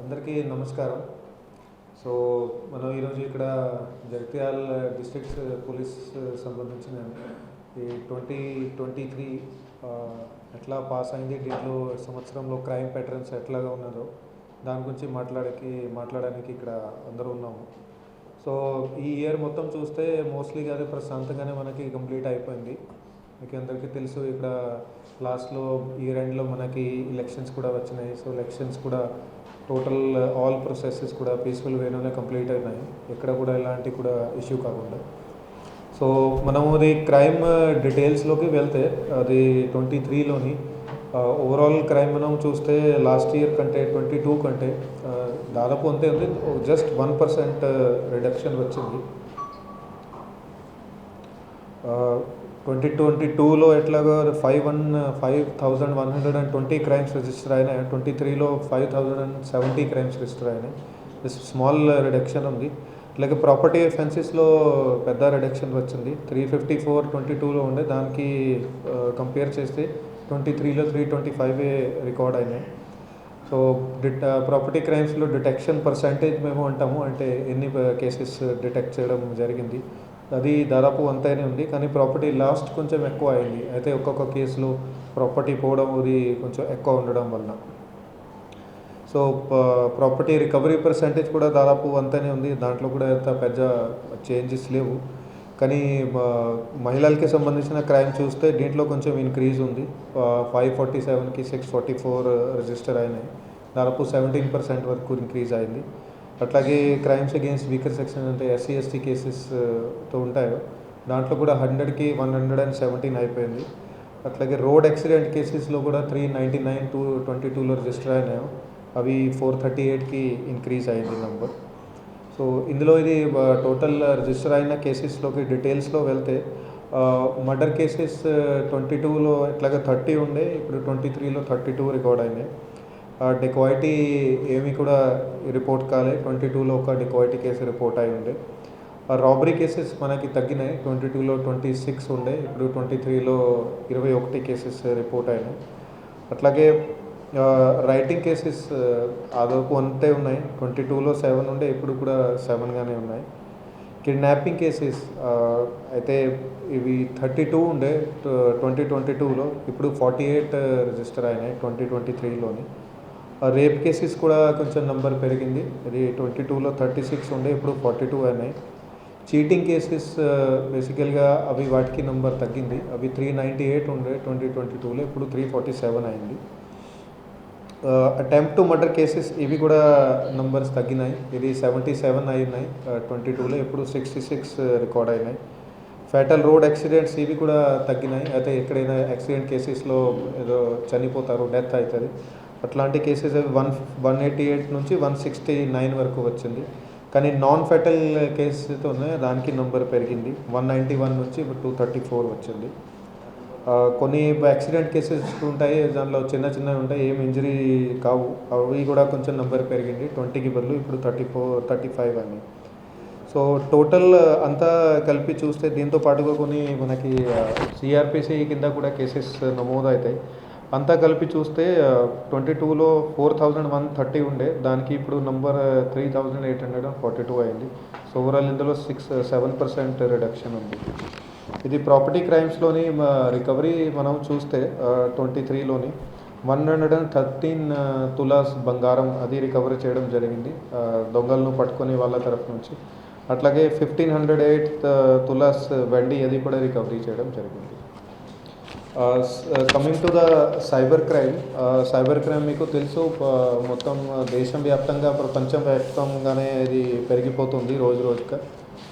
అందరికీ నమస్కారం. సో మనం ఈరోజు ఇక్కడ జగిత్యాల డిస్ట్రిక్ట్ పోలీస్ సంబంధించిన ఈ 2023 ఎట్లా పాస్ అయింది, దీంట్లో సంవత్సరంలో క్రైమ్ ప్యాటర్న్స్ ఎట్లాగా ఉన్నదో దాని గురించి మాట్లాడడానికి ఇక్కడ అందరూ ఉన్నాము. సో ఈ ఇయర్ మొత్తం చూస్తే మోస్ట్లీ అది ప్రశాంతంగానే మనకి కంప్లీట్ అయిపోయింది. మీకు అందరికీ తెలుసు, ఇక్కడ లాస్ట్లో ఇయర్ ఎండ్లో మనకి ఎలక్షన్స్ కూడా వచ్చినాయి. సో ఎలక్షన్స్ కూడా టోటల్ ఆల్ ప్రాసెసెస్ కూడా పీస్ఫుల్ వేలోనే కంప్లీట్ అయినాయి, ఎక్కడ కూడా ఎలాంటి కూడా ఇష్యూ కాకుండా. సో మనము అది క్రైమ్ డీటెయిల్స్లోకి వెళ్తే అది 23లోని ఓవరాల్ క్రైమ్ మనం చూస్తే లాస్ట్ ఇయర్ కంటే 22 కంటే దాదాపు అంతే ఉంది, జస్ట్ 1% రిడక్షన్ వచ్చింది. 2022లో ఎట్లాగా 5,120 క్రైమ్స్ రిజిస్టర్ అయినాయి, 23లో 5,070 క్రైమ్స్ రిజిస్టర్ అయినాయి. స్మాల్ రిడక్షన్ ఉంది. అలాగే ప్రాపర్టీ అఫెన్సెస్లో పెద్ద రిడక్షన్ వచ్చింది. 354 22లో ఉండే దానికి కంపేర్ చేస్తే 23లో 325 రికార్డ్ అయినాయి. సో ప్రాపర్టీ క్రైమ్స్లో డిటెక్షన్ పర్సంటేజ్ మేము అంటాము, అంటే ఎన్ని కేసెస్ డిటెక్ట్ చేయడం జరిగింది, అది దాదాపు అంతనే ఉంది. కానీ ప్రాపర్టీ లాస్ట్ కొంచెం ఎక్కువ అయింది. అయితే ఒక్కొక్క కేసులో ప్రాపర్టీ పోవడం అది కొంచెం ఎక్కువ ఉండడం వలన సో ప్రాపర్టీ రికవరీ పర్సంటేజ్ కూడా దాదాపు అంతనే ఉంది, దాంట్లో కూడా ఎంత పెద్ద చేంజెస్ లేవు. కానీ మహిళలకి సంబంధించిన క్రైమ్ చూస్తే దీంట్లో కొంచెం ఇంక్రీజ్ ఉంది. 547కి 644 రిజిస్టర్ అయినాయి, దాదాపు 17% వరకు ఇంక్రీజ్ అయింది. అట్లాగే క్రైమ్స్ అగేన్స్ట్ వీకర్ సెక్షన్ అంటే ఎస్సీ ఎస్టీ కేసెస్తో ఉంటాయో దాంట్లో కూడా 100కి 117 అయిపోయింది. అట్లాగే రోడ్ యాక్సిడెంట్ కేసెస్లో కూడా 399 22లో రిజిస్టర్ అయినాయో అవి 438కి ఇంక్రీజ్ అయింది నెంబర్. సో ఇందులో ఇది టోటల్ రిజిస్టర్ అయిన కేసెస్లోకి డీటెయిల్స్లో వెళ్తే మర్డర్ కేసెస్ 22లో ఎట్లాగా 30 ఉండే, ఇప్పుడు 23లో 32 రికార్డ్ అయినాయి. డెకాయిటీ ఏమి కూడా రిపోర్ట్ కాలే, 22లో ఒక డెకాయిటీ కేసు రిపోర్ట్ అయి ఉండే. రాబరీ కేసెస్ మనకి తగ్గినాయి, 22లో 26 ఉండే, ఇప్పుడు 23లో 21 కేసెస్ రిపోర్ట్ అయినాయి. అట్లాగే రైటింగ్ కేసెస్ అదొక అంతే ఉన్నాయి, 22లో 7 ఉండే, ఇప్పుడు కూడా 7గానే ఉన్నాయి. కిడ్నాపింగ్ కేసెస్ అయితే ఇవి 32 ఉండే 2022లో, ఇప్పుడు 48 రిజిస్టర్ అయినాయి 2023లోని. రేప్ కేసెస్ కూడా కొంచెం నెంబర్ పెరిగింది, ఇది 22లో 36 ఉండే, ఇప్పుడు 42 అయినాయి. చీటింగ్ కేసెస్ బేసికల్గా అవి వాటికి నెంబర్ తగ్గింది, అవి 398 ఉండే 2022లో, ఇప్పుడు 347 అయింది. అటెంప్ట్ టు మర్డర్ కేసెస్ ఇవి కూడా నంబర్స్ తగ్గినాయి, ఇది 77 అయినాయి 22లో, ఇప్పుడు 66 రికార్డ్ అయినాయి. ఫ్యాటల్ రోడ్ యాక్సిడెంట్స్ ఇవి కూడా తగ్గినాయి, అయితే ఎక్కడైనా యాక్సిడెంట్ కేసెస్లో ఏదో చనిపోతారు, డెత్ అవుతుంది, అట్లాంటి కేసెస్ 188 నుంచి 169 వరకు వచ్చింది. కానీ నాన్ ఫ్యాటల్ కేసెస్తో దానికి నెంబర్ పెరిగింది, 191 నుంచి 234 వచ్చింది. కొన్ని యాక్సిడెంట్ కేసెస్ ఉంటాయి, దానిలో చిన్న చిన్నవి ఉంటాయి, ఏం ఇంజరీ కావు, అవి కూడా కొంచెం నెంబర్ పెరిగింది, 20కి బదులు ఇప్పుడు 35 అని. సో టోటల్ అంతా కలిపి చూస్తే దీంతో పాటుగా కొన్ని మనకి సిఆర్పిసి కింద కూడా కేసెస్ నమోదు అవుతాయి. అంతా కలిపి చూస్తే 22లో 4,130 ఉండే, దానికి ఇప్పుడు నంబర్ 3,842 అయింది. సో ఓవరాల్ ఇందులో 7% రిడక్షన్ ఉంది. ఇది ప్రాపర్టీ క్రైమ్స్లోని రికవరీ మనం చూస్తే 23లోని 113 తులాస్ బంగారం అది రికవరీ చేయడం జరిగింది దొంగలను పట్టుకొని వాళ్ళ తరఫు నుంచి. అట్లాగే 1,508 తులాస్ వెండి అది కూడా రికవరీ చేయడం జరిగింది. Coming to the cyber crime మీకు తెలుసు, మొత్తం దేశం వ్యాప్తంగా ప్రపంచం వ్యాప్తంగానే ఇది పెరిగిపోతుంది రోజు రోజుగా.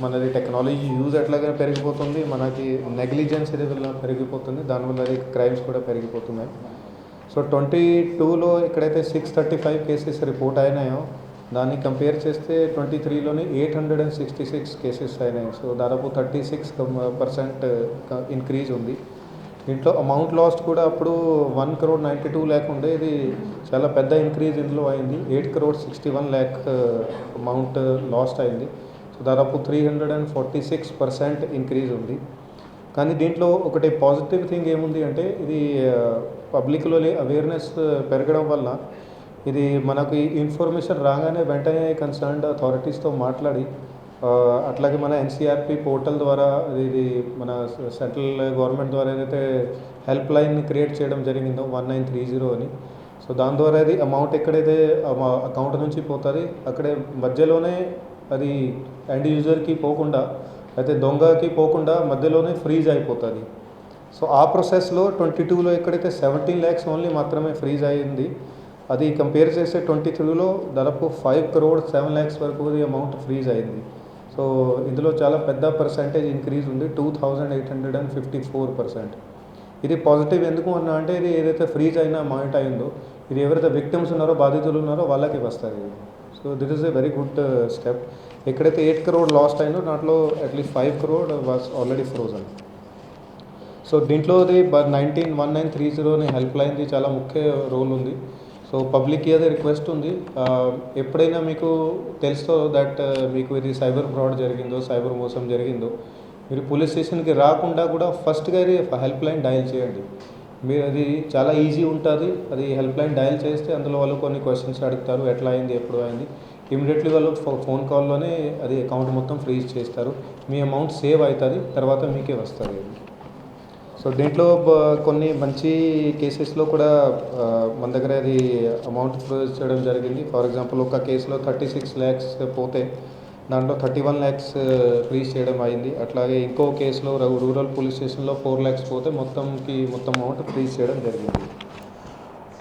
మనది టెక్నాలజీ యూజ్ ఎట్లాగా పెరిగిపోతుంది, మనకి నెగ్లిజెన్స్ ఇది వల్ల పెరిగిపోతుంది, దానివల్ల అది క్రైమ్స్ కూడా పెరిగిపోతున్నాయి. సో 22లో ఎక్కడైతే 635 కేసెస్ రిపోర్ట్ అయినాయో దాన్ని కంపేర్ చేస్తే 23లోనే 866 కేసెస్ అయినాయి. సో దాదాపు 36% ఇంక్రీజ్ ఉంది. దీంట్లో అమౌంట్ లాస్ట్ కూడా అప్పుడు 1,92,00,000 ఉండే, ఇది చాలా పెద్ద ఇంక్రీజ్ ఇందులో అయింది, 8,61,00,000 అమౌంట్ లాస్ట్ అయింది. సో దాదాపు 346% ఇంక్రీజ్ ఉంది. కానీ దీంట్లో ఒకటి పాజిటివ్ థింగ్ ఏముంది అంటే, ఇది పబ్లిక్లో అవేర్నెస్ పెరగడం వల్ల ఇది మనకి ఇన్ఫర్మేషన్ రాగానే వెంటనే కన్సర్న్డ్ అథారిటీస్తో మాట్లాడి అట్లాగే మన ఎన్సీఆర్పి పోర్టల్ ద్వారా ఇది మన సెంట్రల్ గవర్నమెంట్ ద్వారా ఏదైతే హెల్ప్ లైన్ క్రియేట్ చేయడం జరిగిందో 1930 అని. సో దాని ద్వారా అది అమౌంట్ ఎక్కడైతే అకౌంట్ నుంచి పోతుంది అక్కడే మధ్యలోనే అది ఎండ్ యూజర్కి పోకుండా అయితే దొంగకి పోకుండా మధ్యలోనే ఫ్రీజ్ అయిపోతుంది. సో ఆ ప్రాసెస్లో 22లో ఎక్కడైతే 17 lakhs ఓన్లీ మాత్రమే ఫ్రీజ్ అయ్యింది, అది కంపేర్ చేస్తే 23లో దాదాపు 5 crore 7 lakhs వరకు అది అమౌంట్ ఫ్రీజ్ అయింది. సో ఇందులో చాలా పెద్ద పర్సంటేజ్ ఇంక్రీజ్ ఉంది, 2854%. ఇది పాజిటివ్ ఎందుకు అన్నా అంటే ఇది ఏదైతే ఫ్రీజ్ అయిన అమౌంట్ అయిందో ఇది ఎవరైతే విక్టిమ్స్ ఉన్నారో బాధితులు ఉన్నారో వాళ్ళకి వస్తుంది. So this is a very good step. ఎక్కడైతే 8 crore లాస్ట్ అయిందో దాంట్లో at least 5 crore was already frozen. So దీంట్లో అది 1930 హెల్ప్ లైన్ది చాలా ముఖ్య రోల్ ఉంది. సో పబ్లిక్కి అదే రిక్వెస్ట్ ఉంది, ఎప్పుడైనా మీకు తెలుస్తో దట్ మీకు ఇది సైబర్ ఫ్రాడ్ జరిగిందో సైబర్ మోసం జరిగిందో మీరు పోలీస్ స్టేషన్కి రాకుండా కూడా ఫస్ట్గా ఇది హెల్ప్ లైన్ డయల్ చేయండి. మీరు అది చాలా ఈజీ ఉంటుంది. అది హెల్ప్ లైన్ డయల్ చేస్తే అందులో వాళ్ళు కొన్ని క్వశ్చన్స్ అడుగుతారు, ఎట్లా అయింది ఎప్పుడు అయింది, ఇమీడియట్లీ వాళ్ళు ఫోన్ కాల్లోనే అది అకౌంట్ మొత్తం ఫ్రీజ్ చేస్తారు, మీ అమౌంట్ సేవ్ అవుతుంది, తర్వాత మీకే వస్తుంది. సో దీంట్లో కొన్ని మంచి కేసెస్లో కూడా మన దగ్గర అది అమౌంట్ ఫ్రీజ్ చేయడం జరిగింది. ఫర్ ఎగ్జాంపుల్ ఒక కేసులో 36 lakhs పోతే దాంట్లో 31 lakhs ఫ్రీజ్ చేయడం అయింది. అట్లాగే ఇంకో కేసులో రూరల్ పోలీస్ స్టేషన్లో 4 lakhs పోతే మొత్తం అమౌంట్ ఫ్రీజ్ చేయడం జరిగింది.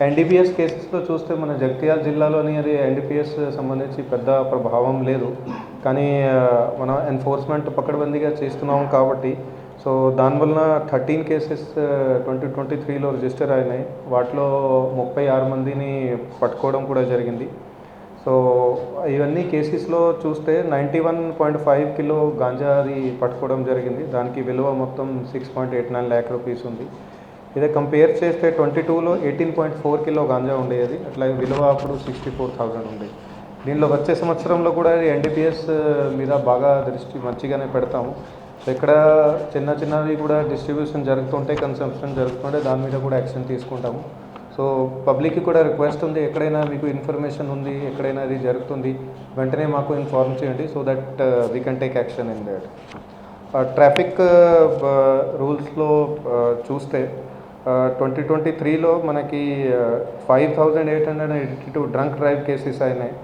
ఎన్డీపీఎస్ కేసెస్లో చూస్తే మన జగిత్యాల జిల్లాలోని అది ఎన్డీపీఎస్ సంబంధించి పెద్ద ప్రభావం లేదు, కానీ మనం ఎన్ఫోర్స్మెంట్ పకడ్బందీగా చేస్తున్నాం కాబట్టి సో దానివల్ల 13 cases 2023లో రిజిస్టర్ అయినాయి. వాటిలో 36 మందిని పట్టుకోవడం కూడా జరిగింది. సో ఇవన్నీ కేసెస్లో చూస్తే 91.5 kilo గాంజా అది పట్టుకోవడం జరిగింది. దానికి విలువ మొత్తం 6.89 lakh rupees ఉంది. ఇదే కంపేర్ చేస్తే 22లో 18.4 kilo గాంజా ఉండేది, అట్లాగే విలువ అప్పుడు 64,000 ఉండేది. దీనిలో వచ్చే సంవత్సరంలో కూడా ఎన్డీపీఎస్ మీద బాగా దృష్టి మంచిగానే పెడతాము. సో ఇక్కడ చిన్నవి కూడా డిస్ట్రిబ్యూషన్ జరుగుతుంటే, కన్సంప్షన్ జరుగుతుంటే దాని మీద కూడా యాక్షన్ తీసుకుంటాము. సో పబ్లిక్కి కూడా రిక్వెస్ట్ ఉంది, ఎక్కడైనా మీకు ఇన్ఫర్మేషన్ ఉంది, ఎక్కడైనా అది జరుగుతుంది వెంటనే మాకు ఇన్ఫార్మ్ చేయండి, so that we can take action in that. Traffic రూల్స్లో చూస్తే 2023లో మనకి 5,882 డ్రంక్ డ్రైవ్ కేసెస్ అయినాయి.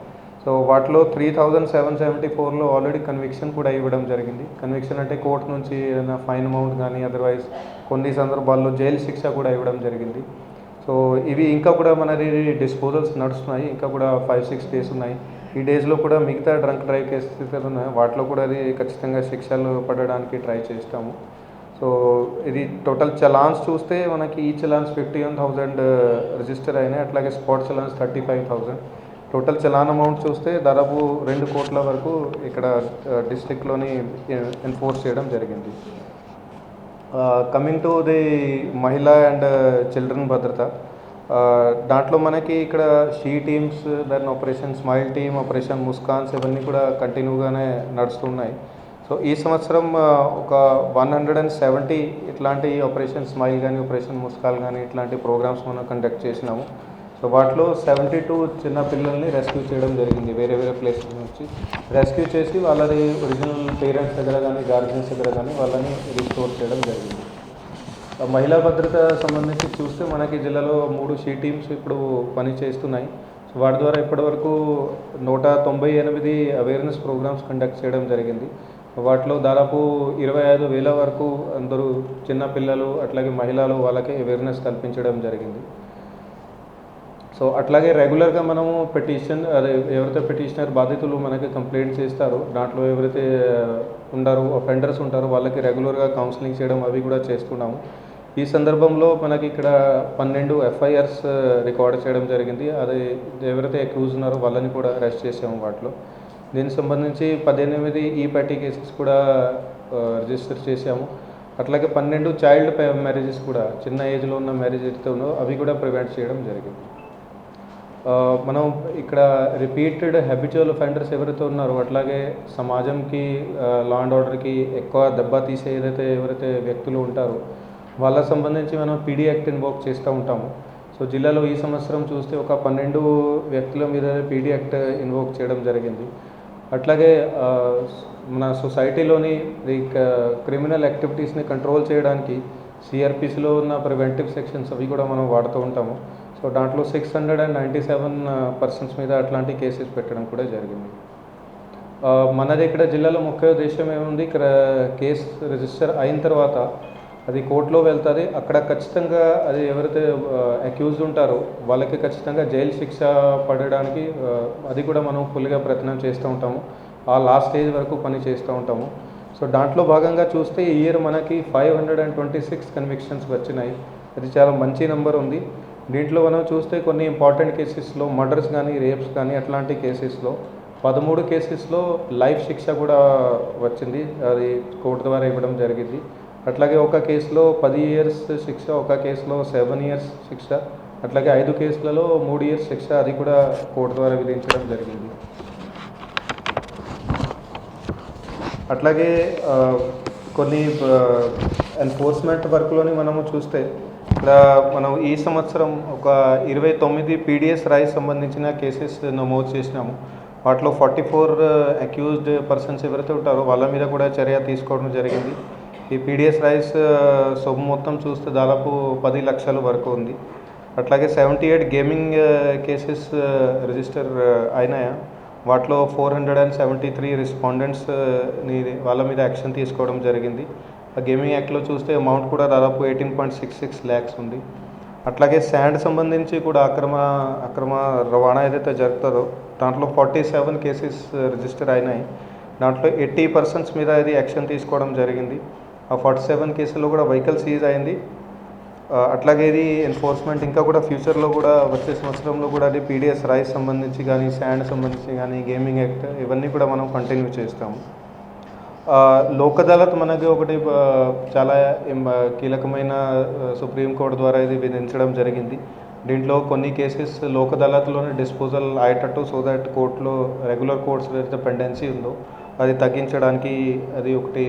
సో వాటిలో 3,774లో ఆల్రెడీ కన్విక్షన్ కూడా ఇవ్వడం జరిగింది. కన్విక్షన్ అంటే కోర్టు నుంచి ఏదైనా ఫైన్ అమౌంట్ కానీ అదర్వైజ్ కొన్ని సందర్భాల్లో జైలు శిక్ష కూడా ఇవ్వడం జరిగింది. సో ఇవి ఇంకా కూడా మనది డిస్పోజల్స్ నడుస్తున్నాయి, ఇంకా కూడా 5-6 days ఉన్నాయి. ఈ డేస్లో కూడా మిగతా డ్రంక్ డ్రైవ్ కేసెస్ ఉన్నాయి, వాటిలో కూడా అది ఖచ్చితంగా శిక్షలు పడడానికి ట్రై చేస్తాము. సో ఇది టోటల్ చలాన్స్ చూస్తే మనకి ఈ చలాన్స్ 51,000 రిజిస్టర్ అయినాయి, అట్లాగే spot challans 35,000. Total challan amount చూస్తే దాదాపు 2 కోట్ల వరకు ఇక్కడ డిస్ట్రిక్ట్లోని ఎన్ఫోర్స్ చేయడం జరిగింది. కమింగ్ టు ది మహిళా అండ్ చిల్డ్రన్ భద్రత, దాంట్లో మనకి ఇక్కడ షీ టీమ్స్, దాని ఆపరేషన్ స్మైల్ టీమ్, ఆపరేషన్ ముస్కాన్స్ ఇవన్నీ కూడా కంటిన్యూగానే నడుస్తున్నాయి. సో ఈ సంవత్సరం ఒక 170 ఇట్లాంటి ఆపరేషన్ స్మైల్ కానీ ఆపరేషన్ ముస్కాల్ కానీ ఇట్లాంటి ప్రోగ్రామ్స్ మనం కండక్ట్ చేసినాము. సో వాటిలో 72 చిన్న పిల్లల్ని రెస్క్యూ చేయడం జరిగింది. వేరే ప్లేసెస్ నుంచి రెస్క్యూ చేసి వాళ్ళని ఒరిజినల్ పేరెంట్స్ దగ్గర కానీ గార్జియన్స్ దగ్గర కానీ వాళ్ళని రిస్టోర్ చేయడం జరిగింది. మహిళా భద్రత సంబంధించి చూస్తే మనకి జిల్లాలో 3 షీ టీమ్స్ ఇప్పుడు పని చేస్తున్నాయి. సో వాటి ద్వారా ఇప్పటివరకు 198 అవేర్నెస్ ప్రోగ్రామ్స్ కండక్ట్ చేయడం జరిగింది. వాటిలో దాదాపు 25,000 వరకు అందరూ చిన్న పిల్లలు అట్లాగే మహిళలు వాళ్ళకి అవేర్నెస్ కల్పించడం జరిగింది. సో అట్లాగే రెగ్యులర్గా మనము పిటిషన్ అదే ఎవరైతే పిటిషనర్ బాధితులు మనకి కంప్లైంట్ చేస్తారో దాంట్లో ఎవరైతే అఫెండర్స్ ఉంటారో వాళ్ళకి రెగ్యులర్గా కౌన్సిలింగ్ చేయడం అవి కూడా చేస్తున్నాము. ఈ సందర్భంలో మనకి ఇక్కడ 12 FIRs రికార్డ్ చేయడం జరిగింది. అది ఎవరైతే అక్యూజ్ ఉన్నారో వాళ్ళని కూడా అరెస్ట్ చేసాము వాటిలో. దీనికి సంబంధించి 18 ఈ-పార్టీ కేసెస్ కూడా రిజిస్టర్ చేసాము. అట్లాగే 12 చైల్డ్ మ్యారేజెస్ కూడా, చిన్న ఏజ్లో ఉన్న మ్యారేజ్ ఏదైతే ఉందో అవి కూడా ప్రివెంట్ చేయడం జరిగింది. మనం ఇక్కడ రిపీటెడ్ హ్యాబిచువల్ అఫెండర్స్ ఎవరైతే ఉన్నారో అట్లాగే సమాజంకి లా అండ్ ఆర్డర్కి ఎక్కువ దెబ్బ తీసే ఎవరైతే వ్యక్తులు ఉంటారో వాళ్ళకి సంబంధించి మనం PD యాక్ట్ ఇన్వోక్ చేస్తూ ఉంటాము. సో జిల్లాలో ఈ సంవత్సరం చూస్తే ఒక 12 వ్యక్తుల మీద పీడీ యాక్ట్ ఇన్వోక్ చేయడం జరిగింది. అట్లాగే మన సొసైటీలోని క్రిమినల్ యాక్టివిటీస్ని కంట్రోల్ చేయడానికి సిఆర్పిసిలో ఉన్న ప్రివెంటివ్ సెక్షన్స్ అవి కూడా మనం వాడుతూ ఉంటాము. సో దాంట్లో 697 పర్సన్స్ మీద అట్లాంటి కేసెస్ పెట్టడం కూడా జరిగింది. మనది ఇక్కడ జిల్లాలో ముఖ్య ఉద్దేశం ఏముంది, ఇక్కడ కేసు రిజిస్టర్ అయిన తర్వాత అది కోర్టులో వెళ్తుంది. అక్కడ ఖచ్చితంగా అది ఎవరైతే అక్యూజ్డ్ ఉంటారో వాళ్ళకి ఖచ్చితంగా జైలు శిక్ష పడడానికి అది కూడా మనం ఫుల్గా ప్రయత్నం చేస్తూ ఉంటాము. ఆ లాస్ట్ స్టేజ్ వరకు పని చేస్తూ ఉంటాము. సో దాంట్లో భాగంగా చూస్తే ఈ ఇయర్ మనకి 526 కన్విక్షన్స్ వచ్చినాయి. అది చాలా మంచి నెంబర్ ఉంది. దీంట్లో మనం చూస్తే కొన్ని ఇంపార్టెంట్ కేసెస్లో మర్డర్స్ కానీ రేప్స్ కానీ అట్లాంటి కేసెస్లో 13 కేసెస్లో లైఫ్ శిక్ష కూడా వచ్చింది. అది కోర్టు ద్వారా ఇవ్వడం జరిగింది. అట్లాగే ఒక కేసులో 10 years శిక్ష, ఒక కేసులో 7 years శిక్ష, అట్లాగే 5 కేసులలో 3 years శిక్ష అది కూడా కోర్టు ద్వారా విధించడం జరిగింది. అట్లాగే కొన్ని ఎన్ఫోర్స్మెంట్ వర్క్లోని మనము చూస్తే ఇక్కడ మనం ఈ సంవత్సరం ఒక 29 పీడిఎస్ రైస్ సంబంధించిన కేసెస్ నమోదు చేసినాము. వాటిలో 44 అక్యూజ్డ్ పర్సన్స్ ఎవరైతే ఉంటారో వాళ్ళ మీద కూడా చర్య తీసుకోవడం జరిగింది. ఈ పీడిఎస్ రైస్ సొమ్ము మొత్తం చూస్తే దాదాపు 10 లక్షల వరకు ఉంది. అట్లాగే 78 గేమింగ్ కేసెస్ రిజిస్టర్ అయినాయా, వాటిలో 473 రెస్పాండెంట్స్ వాళ్ళ మీద యాక్షన్ తీసుకోవడం జరిగింది. ఆ గేమింగ్ యాక్ట్లో చూస్తే అమౌంట్ కూడా దాదాపు 18.66 lakhs ఉంది. అట్లాగే శాండ్ సంబంధించి కూడా అక్రమ రవాణా ఏదైతే జరుగుతుందో దాంట్లో 47 కేసెస్ రిజిస్టర్ అయినాయి. దాంట్లో 80 persons మీద ఇది యాక్షన్ తీసుకోవడం జరిగింది. ఆ 47 కేసుల్లో కూడా వెహికల్ సీజ్ అయింది. అట్లాగే ఇది ఎన్ఫోర్స్మెంట్ ఇంకా కూడా ఫ్యూచర్లో కూడా వచ్చే సంవత్సరంలో కూడా అది పీడిఎస్ రైస్ సంబంధించి కానీ శాండ్ సంబంధించి కానీ గేమింగ్ యాక్ట్ ఇవన్నీ కూడా మనం కంటిన్యూ చేస్తాము. లోక్ అదాలత్ మనకి ఒకటి చాలా కీలకమైన సుప్రీంకోర్టు ద్వారా ఇది విధించడం జరిగింది. దీంట్లో కొన్ని కేసెస్ లోక్ అదాలత్లోనే డిస్పోజల్ అయ్యేటట్టు, సో దట్ కోర్టులో రెగ్యులర్ కోర్ట్స్ ఏదైతే పెండెన్సీ ఉందో అది తగ్గించడానికి అది ఒకటి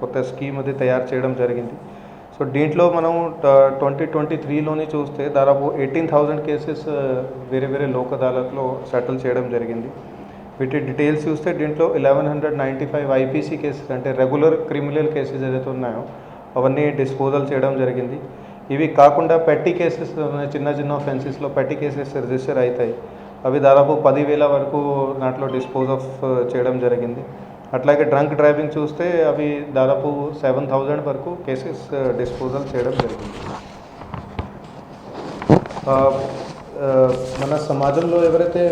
కొత్త స్కీమ్ అది తయారు చేయడం జరిగింది. సో దీంట్లో మనం 2023లోని చూస్తే దాదాపు 18,000 కేసెస్ వేరే వేరే లోక్ అదాలత్లో సెటిల్ చేయడం జరిగింది. వీటి డీటెయిల్స్ చూస్తే దీంట్లో 1195 ఐపీసీ కేసెస్ అంటే రెగ్యులర్ క్రిమినల్ కేసెస్ ఏదైతే ఉన్నాయో అవన్నీ డిస్పోజల్ చేయడం జరిగింది. ఇవి కాకుండా పెట్టి కేసెస్ చిన్న చిన్న ఆఫెన్సెస్లో పెట్టి కేసెస్ రిజిస్టర్ అవుతాయి. అవి దాదాపు 10,000 వరకు దాంట్లో డిస్పోజ్ ఆఫ్ చేయడం జరిగింది. అట్లాగే డ్రంక్ డ్రైవింగ్ చూస్తే అవి దాదాపు 7,000 వరకు కేసెస్ డిస్పోజల్ చేయడం జరిగింది. మన సమాజంలో ఎవరైతే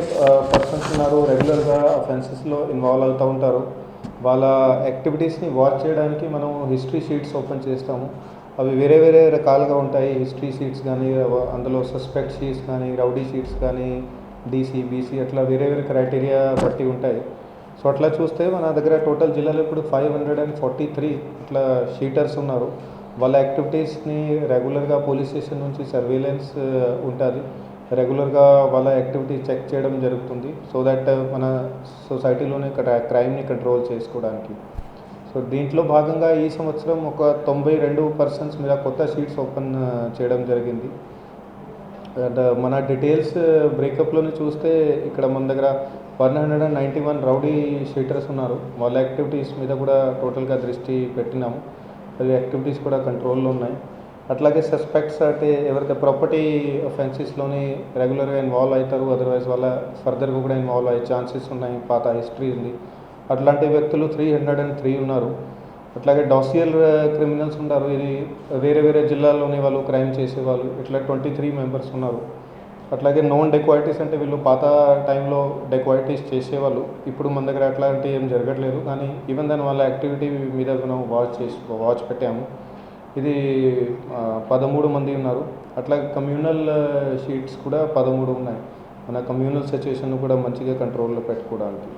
పర్సన్స్ ఉన్నారో రెగ్యులర్గా అఫెన్సెస్లో ఇన్వాల్వ్ అవుతూ ఉంటారో వాళ్ళ యాక్టివిటీస్ని వాచ్ చేయడానికి మనం హిస్టరీ షీట్స్ ఓపెన్ చేస్తాము. అవి వేరే వేరే రకాలుగా ఉంటాయి. హిస్టరీ షీట్స్ కానీ అందులో సస్పెక్ట్ షీట్స్ కానీ రౌడీ షీట్స్ కానీ డీసీ బీసీ అట్లా వేరే వేరే క్రైటీరియా బట్టి ఉంటాయి. సో అట్లా చూస్తే మన దగ్గర టోటల్ జిల్లాలో ఇప్పుడు 543 ఇట్లా షీటర్స్ ఉన్నారు. వాళ్ళ యాక్టివిటీస్ని రెగ్యులర్గా పోలీస్ స్టేషన్ నుంచి సర్వేలెన్స్ ఉంటుంది. రెగ్యులర్గా వాళ్ళ యాక్టివిటీ చెక్ చేయడం జరుగుతుంది. సో దట్ మన సొసైటీలోనే క్రైమ్ని కంట్రోల్ చేసుకోవడానికి. సో దీంట్లో భాగంగా ఈ సంవత్సరం ఒక 92 persons మీద కొత్త షీట్స్ ఓపెన్ చేయడం జరిగింది. అండ్ మన డీటెయిల్స్ బ్రేకప్లోని చూస్తే ఇక్కడ మన దగ్గర 191 రౌడీ షీటర్స్ ఉన్నారు. వాళ్ళ యాక్టివిటీస్ మీద కూడా టోటల్గా దృష్టి పెట్టినాము. అవి యాక్టివిటీస్ కూడా కంట్రోల్లో ఉన్నాయి. అట్లాగే సస్పెక్ట్స్ అంటే ఎవరైతే ప్రాపర్టీ అఫెన్సెస్లోని రెగ్యులర్గా ఇన్వాల్వ్ అవుతారు, అదర్వైజ్ వాళ్ళ ఫర్దర్గా కూడా ఇన్వాల్వ్ అయ్యే ఛాన్సెస్ ఉన్నాయి, పాత హిస్టరీ ఉంది. అట్లాంటి వ్యక్తులు 303 ఉన్నారు. అట్లాగే డాసియల్ క్రిమినల్స్ ఉన్నారు. ఇది వేరే వేరే జిల్లాల్లోని వాళ్ళు క్రైమ్ చేసేవాళ్ళు, ఇట్లా 23 members ఉన్నారు. అట్లాగే నాన్ డెక్వైటీస్ అంటే వీళ్ళు పాత టైంలో డెక్వైటీస్ చేసేవాళ్ళు. ఇప్పుడు మన దగ్గర అట్లాంటి ఏం జరగట్లేదు, కానీ ఈవెన్ దాని వాళ్ళ యాక్టివిటీ మీద మనం వాచ్ పెట్టాము. ఇది 13 మంది ఉన్నారు. అట్లాగే కమ్యూనల్ షీట్స్ కూడా 13 ఉన్నాయి. మన కమ్యూనల్ సిచ్యువేషన్ కూడా మంచిగా కంట్రోల్లో పెట్టుకోవడానికి.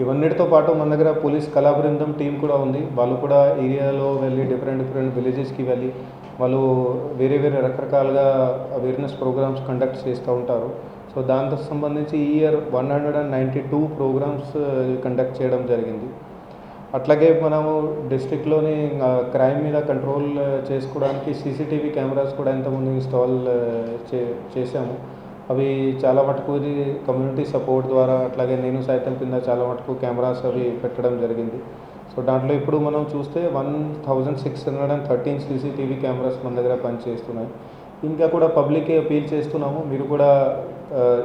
ఇవన్నిటితో పాటు మన దగ్గర పోలీస్ కళాబృందం టీం కూడా ఉంది. వాళ్ళు కూడా ఏరియాలో వెళ్ళి డిఫరెంట్ విలేజెస్కి వెళ్ళి వాళ్ళు వేరే వేరే రకరకాలుగా అవేర్నెస్ ప్రోగ్రామ్స్ కండక్ట్ చేస్తూ ఉంటారు. సో దాంతో సంబంధించి ఈ ఇయర్ 192 ప్రోగ్రామ్స్ కండక్ట్ చేయడం జరిగింది. అట్లాగే మనము డిస్ట్రిక్ట్లోని క్రైమ్ మీద కంట్రోల్ చేసుకోవడానికి సీసీటీవీ కెమెరాస్ కూడా ఇంతకుముందు ఇన్స్టాల్ చేసాము. అవి చాలా మటుకు ఇది కమ్యూనిటీ సపోర్ట్ ద్వారా అట్లాగే నేను సైతం కింద చాలా మటుకు కెమెరాస్ అవి పెట్టడం జరిగింది. సో దాంట్లో ఇప్పుడు మనం చూస్తే 1613 సీసీటీవీ కెమెరాస్ మన దగ్గర పనిచేస్తున్నాయి. ఇంకా కూడా పబ్లిక్కి అపీల్ చేస్తున్నాము, మీరు కూడా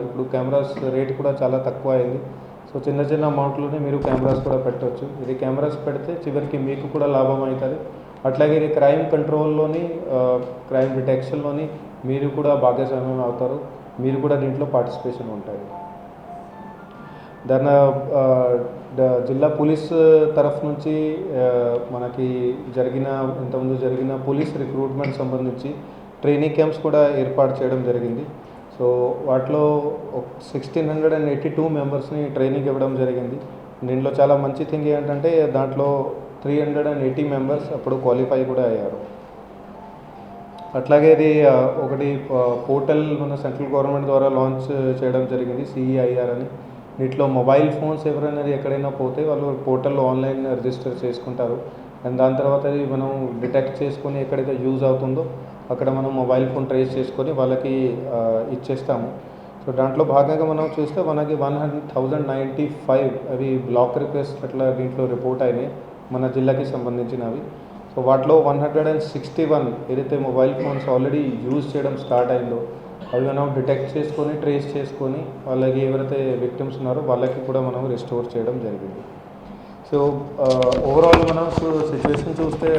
ఇప్పుడు కెమెరాస్ రేట్ కూడా చాలా తక్కువ అయింది. సో చిన్న చిన్న అమౌంట్లోనే మీరు కెమెరాస్ కూడా పెట్టవచ్చు. ఇది కెమెరాస్ పెడితే చివరికి మీకు కూడా లాభం అవుతుంది. అట్లాగే ఇది క్రైమ్ కంట్రోల్లోని క్రైమ్ డిటెక్షన్లోని మీరు కూడా భాగస్వామ్యం అవుతారు. మీరు కూడా దీంట్లో పార్టిసిపేషన్ ఉంటుంది. దాని జిల్లా పోలీస్ తరఫు నుంచి మనకి ఇంతకుముందు జరిగిన పోలీస్ రిక్రూట్మెంట్ సంబంధించి ట్రైనింగ్ క్యాంప్స్ కూడా ఏర్పాటు చేయడం జరిగింది. సో వాటిలో 1682 మెంబర్స్ని ట్రైనింగ్ ఇవ్వడం జరిగింది. దీంట్లో చాలా మంచి థింగ్ ఏంటంటే దాంట్లో 380 మెంబర్స్ అప్పుడు క్వాలిఫై కూడా అయ్యారు. అట్లాగే ఇది ఒకటి పోర్టల్ మన సెంట్రల్ గవర్నమెంట్ ద్వారా లాంచ్ చేయడం జరిగింది, CEIR అని. వీటిలో మొబైల్ ఫోన్స్ ఎవరైనా ఎక్కడైనా పోతే వాళ్ళు పోర్టల్లో ఆన్లైన్ రిజిస్టర్ చేసుకుంటారు. అండ్ దాని తర్వాత అది మనం డిటెక్ట్ చేసుకొని ఎక్కడైతే యూజ్ అవుతుందో అక్కడ మనం మొబైల్ ఫోన్ ట్రేస్ చేసుకొని వాళ్ళకి ఇచ్చేస్తాము. సో దాంట్లో భాగంగా మనం చూస్తే మనకి 1095 అవి బ్లాక్ రిక్వెస్ట్ అట్లా దీంట్లో రిపోర్ట్ అయినాయి మన జిల్లాకి సంబంధించినవి. సో వాటిలో 161 ఏదైతే మొబైల్ ఫోన్స్ ఆల్రెడీ యూజ్ చేయడం స్టార్ట్ అయిందో అవి మనం డిటెక్ట్ చేసుకొని ట్రేస్ చేసుకొని వాళ్ళకి ఎవరైతే విక్టిమ్స్ ఉన్నారో వాళ్ళకి కూడా మనం రిస్టోర్ చేయడం జరిగింది. సో ఓవరాల్ మనం సిచ్యువేషన్ చూస్తే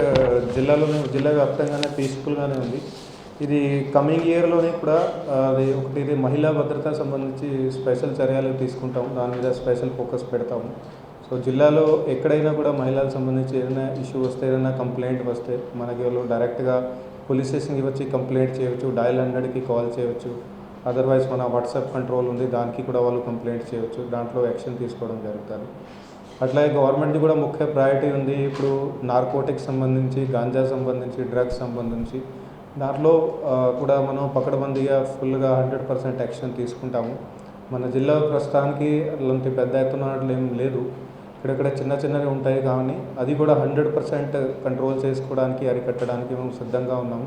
జిల్లా వ్యాప్తంగానే పీస్ఫుల్గానే ఉంది. ఇది కమింగ్ ఇయర్లోనే కూడా ఇది మహిళా భద్రత సంబంధించి స్పెషల్ చర్యలు తీసుకుంటాము, దాని మీద స్పెషల్ ఫోకస్ పెడతాము. సో జిల్లాలో ఎక్కడైనా కూడా మహిళలకు సంబంధించి ఏదైనా ఇష్యూ వస్తే, ఏదైనా కంప్లైంట్ వస్తే మనకి వాళ్ళు డైరెక్ట్గా పోలీస్ స్టేషన్కి వచ్చి కంప్లైంట్ చేయవచ్చు, డయల్ 100కి కాల్ చేయవచ్చు. అదర్వైజ్ మన వాట్సాప్ కంట్రోల్ ఉంది, దానికి కూడా వాళ్ళు కంప్లైంట్ చేయవచ్చు, దాంట్లో యాక్షన్ తీసుకోవడం జరుగుతుంది. అట్లాగే గవర్నమెంట్ది కూడా ముఖ్య ప్రయారిటీ ఉంది ఇప్పుడు నార్కోటిక్స్ సంబంధించి, గాంజా సంబంధించి, డ్రగ్స్ సంబంధించి దాంట్లో కూడా మనం పకడ్బందీగా ఫుల్గా 100% యాక్షన్ తీసుకుంటాము. మన జిల్లా ప్రస్తుతానికి అలాంటి పెద్ద ఎత్తున ఏం లేదు, ఇక్కడెక్కడ చిన్నవి ఉంటాయి. కానీ అది కూడా 100% కంట్రోల్ చేసుకోవడానికి, అరికట్టడానికి మేము సిద్ధంగా ఉన్నాము.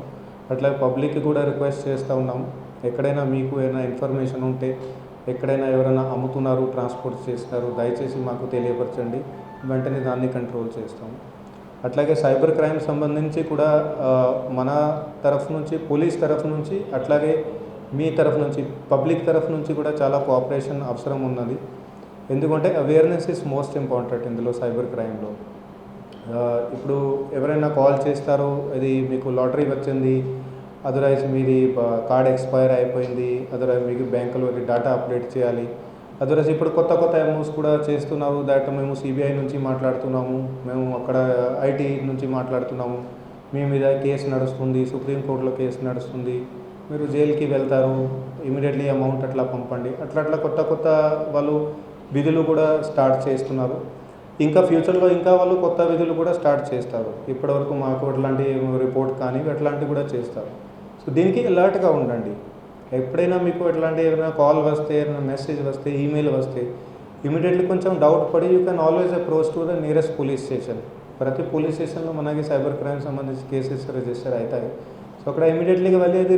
అట్లా పబ్లిక్కి కూడా రిక్వెస్ట్ చేస్తూ ఉన్నాము, ఎక్కడైనా మీకు ఏదైనా ఇన్ఫర్మేషన్ ఉంటే, ఎక్కడైనా ఎవరైనా అమ్ముతున్నారు, ట్రాన్స్పోర్ట్ చేస్తున్నారు, దయచేసి మాకు తెలియపరచండి, వెంటనే దాన్ని కంట్రోల్ చేస్తాము. అట్లాగే సైబర్ క్రైమ్ సంబంధించి కూడా మన తరఫు నుంచి, పోలీస్ తరఫు నుంచి, అట్లాగే మీ తరఫు నుంచి, పబ్లిక్ తరఫు నుంచి కూడా చాలా కోఆపరేషన్ అవసరం ఉన్నది. ఎందుకంటే అవేర్నెస్ ఈజ్ మోస్ట్ ఇంపార్టెంట్ ఇందులో సైబర్ క్రైమ్లో. ఇప్పుడు ఎవరైనా కాల్ చేస్తారో, ఇది మీకు లాటరీ వచ్చింది, అదర్వైజ్ మీది కార్డ్ ఎక్స్పైర్ అయిపోయింది, అదర్వైజ్ మీకు బ్యాంకులో డేటా అప్డేట్ చేయాలి, అదర్వైజ్ ఇప్పుడు కొత్త అమౌంట్స్ కూడా చేస్తున్నారు, దాట్ మేము CBI నుంచి మాట్లాడుతున్నాము, మేము అక్కడ IT నుంచి మాట్లాడుతున్నాము, మీ మీద కేసు నడుస్తుంది, సుప్రీంకోర్టులో కేసు నడుస్తుంది, మీరు జైలుకి వెళ్తారు, ఇమీడియట్లీ అమౌంట్ అట్లా పంపండి, అట్లా కొత్త వాళ్ళు విధులు కూడా స్టార్ట్ చేస్తున్నారు. ఇంకా ఫ్యూచర్లో ఇంకా వాళ్ళు కొత్త విధులు కూడా స్టార్ట్ చేస్తారు. ఇప్పటివరకు మాకు అట్లాంటి రిపోర్ట్ కానీ అట్లాంటివి కూడా చేస్తారు. సో దీనికి అలర్ట్గా ఉండండి. ఎప్పుడైనా మీకు ఎట్లాంటి ఏదైనా కాల్ వస్తే, ఏదైనా మెసేజ్ వస్తే, ఈమెయిల్ వస్తే ఇమీడియట్లీ కొంచెం డౌట్ పడి you can always approach to the nearest police station. ప్రతి పోలీస్ స్టేషన్లో మనకి సైబర్ క్రైమ్ సంబంధించి కేసెస్ రిజిస్టర్ అవుతాయి. సో అక్కడ ఇమీడియట్లీగా వెళ్ళి అది